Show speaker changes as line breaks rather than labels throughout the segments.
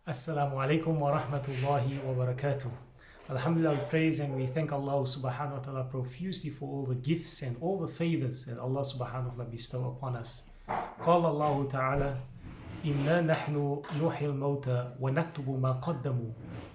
Assalamu alaikum wa rahmatullahi wa barakatuh. Alhamdulillah, we praise and we thank Allah subhanahu wa ta'ala profusely for all the gifts and all the favors that Allah subhanahu wa ta'ala bestow upon us. قال الله تعالى إنا نحن نحيي الموتى ونكتب ما قدموا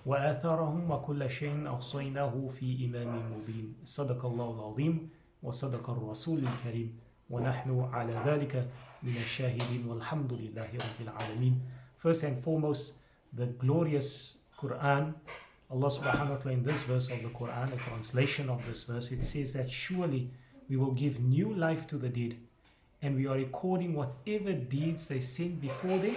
وآثارهم وكل شيء أحصيناه في إمام مبين صدق الله العظيم وصدق الرسول الكريم ونحن على ذلك من الشاهدين والحمد لله رب العالمين. First and foremost, the glorious Quran, Allah subhanahu wa ta'ala in this verse of the Quran, a translation of this verse, it says that surely we will give new life to the dead, and we are recording whatever deeds they sent before them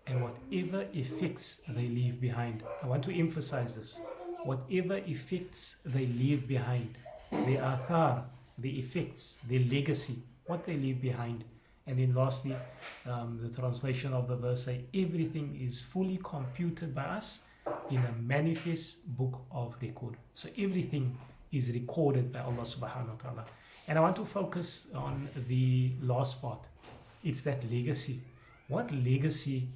and whatever effects they leave behind. I want to emphasize this. Whatever effects they leave behind, their athar, the effects, their legacy, what they leave behind. And then lastly, the translation of the verse say, everything is fully computed by us in a manifest book of record. So everything is recorded by Allah subhanahu wa ta'ala. And I want to focus on the last part. It's that legacy. What legacy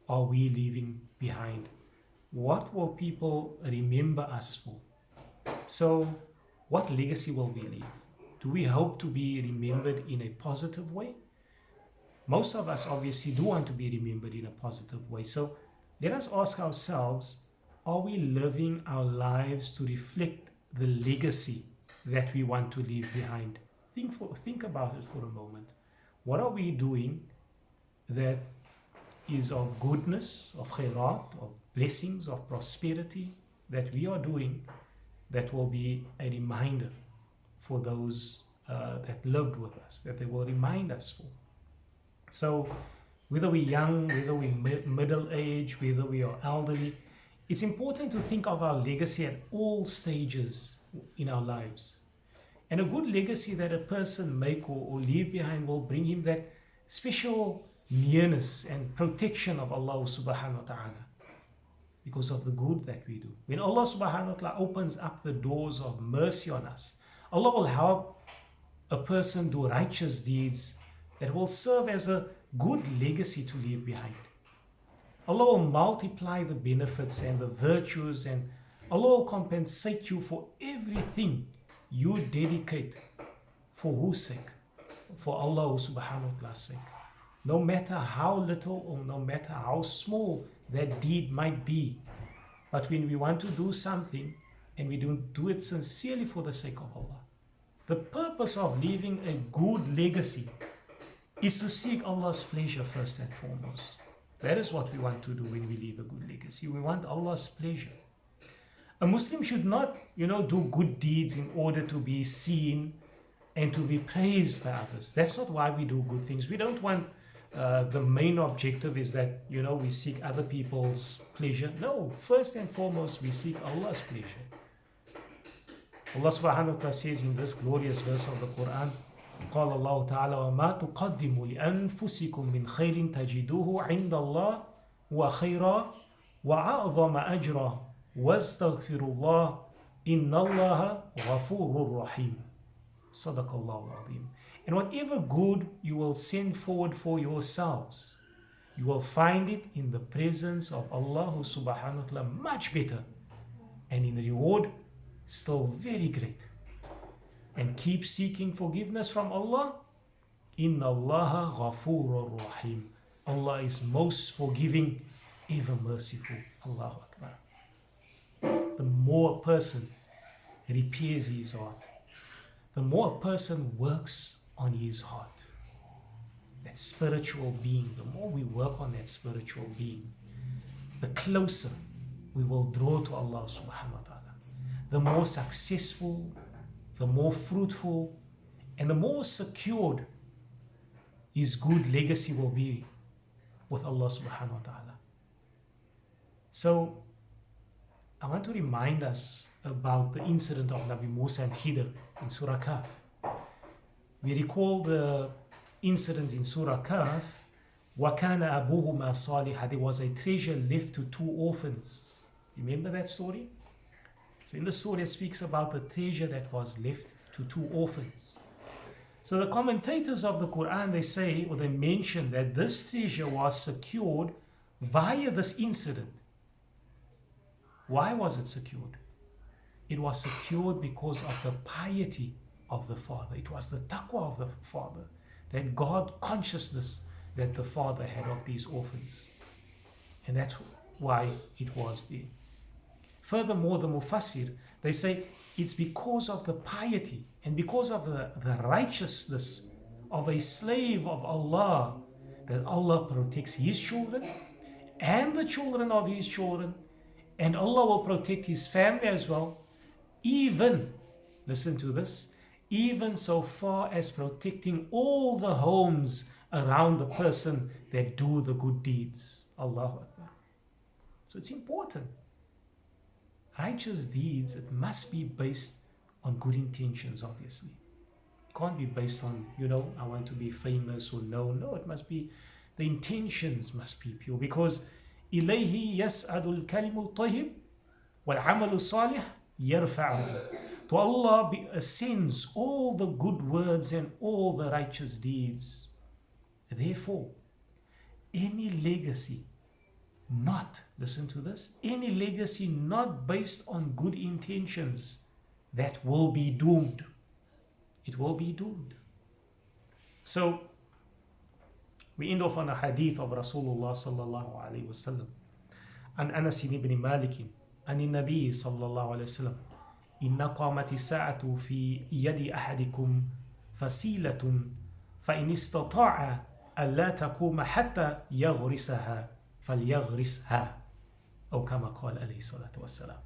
are we leaving behind? What will people remember us for? So what legacy will we leave? Do we hope to be remembered in a positive way? Most of us obviously do want to be remembered in a positive way. So let us ask ourselves, are we living our lives to reflect the legacy that we want to leave behind? Think about it for a moment. What are we doing that is of goodness, of khairat, of blessings, of prosperity that we are doing that will be a reminder for those that lived with us, that they will remind us for? So whether we're young, whether we're middle age, whether we are elderly, it's important to think of our legacy at all stages in our lives. And a good legacy that a person make or leave behind will bring him that special nearness and protection of Allah subhanahu wa ta'ala because of the good that we do. When Allah subhanahu wa ta'ala opens up the doors of mercy on us, Allah will help a person do righteous deeds that will serve as a good legacy to leave behind. Allah will multiply the benefits and the virtues, and Allah will compensate you for everything you dedicate. For whose sake? For Allah subhanahu wa ta'ala's sake. No matter how little or no matter how small that deed might be. But when we want to do something and we don't do it sincerely for the sake of Allah, the purpose of leaving a good legacy is to seek Allah's pleasure first and foremost. That is what we want to do when we leave a good legacy. We want Allah's pleasure. A Muslim should not, do good deeds in order to be seen and to be praised by others. That's not why we do good things. We don't want the main objective is that, we seek other people's pleasure. No, first and foremost, we seek Allah's pleasure. Allah subhanahu wa ta'ala says in this glorious verse of the Quran, قال الله تعالى وما تقدموا لأنفسكم من خير تجدوه عند الله وخيرا وأعظم أجرا واستغفروا الله إن الله غفور رحيم صدق الله العظيم. And whatever good you will send forward for yourselves, you will find it in the presence of Allah subhanahu wa ta'ala much better, and in reward still very great. And keep seeking forgiveness from Allah. Inna Allah ghafurur rahim. Allah is most forgiving, ever merciful. Allahu Akbar. The more a person repairs his heart, the more a person works on his heart, that spiritual being, the more we work on that spiritual being, the closer we will draw to Allah subhanahu wa ta'ala. The more successful, the more fruitful, and the more secured his good legacy will be with Allah subhanahu wa ta'ala. So I want to remind us about the incident of Nabi Musa and Khidr in Surah Kahf. We recall the incident in Surah Kahf. وَكَانَ أَبُوهُمَا صَالِحًا. There was a treasure left to two orphans. Remember that story? So in the surah it speaks about the treasure that was left to two orphans. So the commentators of the Quran, they say, or they mention that this treasure was secured via this incident Why was it secured? It was secured because of the piety of the father. It was the taqwa of the father, that God consciousness that the father had of these orphans. And that's why it was there. Furthermore, the Mufassir, they say it's because of the piety and because of the righteousness of a slave of Allah that Allah protects his children and the children of his children, and Allah will protect his family as well, even, listen to this, even so far as protecting all the homes around the person that do the good deeds. Allahu Akbar. So it's important. Righteous deeds, it must be based on good intentions, obviously. It can't be based on, I want to be famous or known. No, it must be, the intentions must be pure, because إِلَيْهِ يَسْعَدُ الْكَلِمُ الطَّيِّبُ وَالْعَمَلُ الصَّالِحُ يَرْفَعُهُ. To Allah ascends all the good words and all the righteous deeds. Therefore, any legacy not, listen to this, any legacy not based on good intentions, that will be doomed. It will be doomed. So, we end off on a hadith of Rasulullah sallallahu alayhi wa sallam. عن أنس بن مالك عن النبي صلى الله عليه وسلم إن قامت الساعة في يد أحدكم فسيلة فإن استطاع ألا تقوم حتى يغرسها فليغرسها أو كما قال عليه الصلاة والسلام.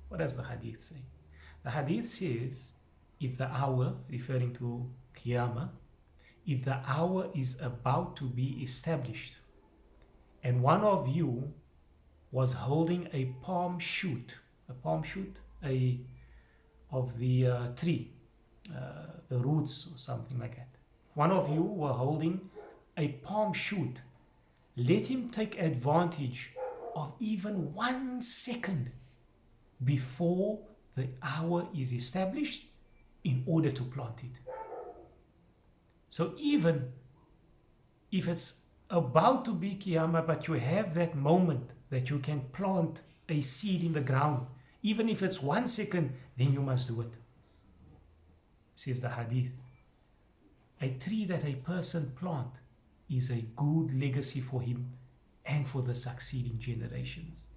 What does the hadith say? The hadith says, if the hour, referring to Qiyamah, if the hour is about to be established and one of you was holding a palm shoot of the tree, the roots or something like that. One of you were holding a palm shoot. Let him take advantage of even 1 second before the hour is established in order to plant it. So even if it's about to be Qiyamah, but you have that moment that you can plant a seed in the ground, even if it's 1 second, then you must do it. Says the hadith. A tree that a person plant is a good legacy for him and for the succeeding generations,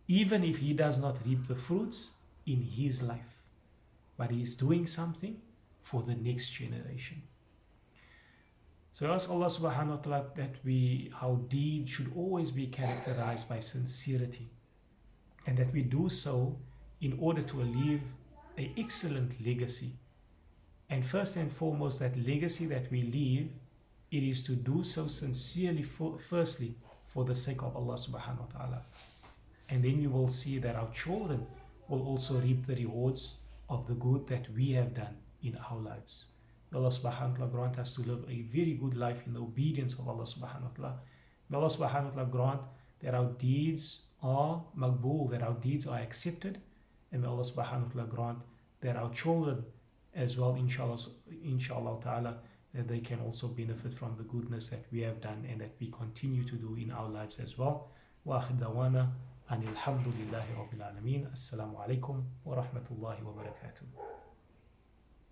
even if he does not reap the fruits in his life, but he is doing something for the next generation. So I ask Allah subhanahu wa ta'ala that our deed should always be characterized by sincerity, and that we do so in order to leave an excellent legacy. And first and foremost, that legacy that we leave, it is to do so sincerely, firstly, for the sake of Allah subhanahu wa ta'ala. And then we will see that our children will also reap the rewards of the good that we have done in our lives. May Allah subhanahu wa ta'ala grant us to live a very good life in the obedience of Allah subhanahu wa ta'ala. May Allah subhanahu wa ta'ala grant that our deeds are maqbool, that our deeds are accepted. And may Allah subhanahu wa ta'ala grant that our children as well, inshallah ta'ala, that they can also benefit from the goodness that we have done and that we continue to do in our lives as well. Wa akhir dawana anil hamdulillahi rabbil alameen. Assalamu alaikum wa rahmatullahi wa barakatuh.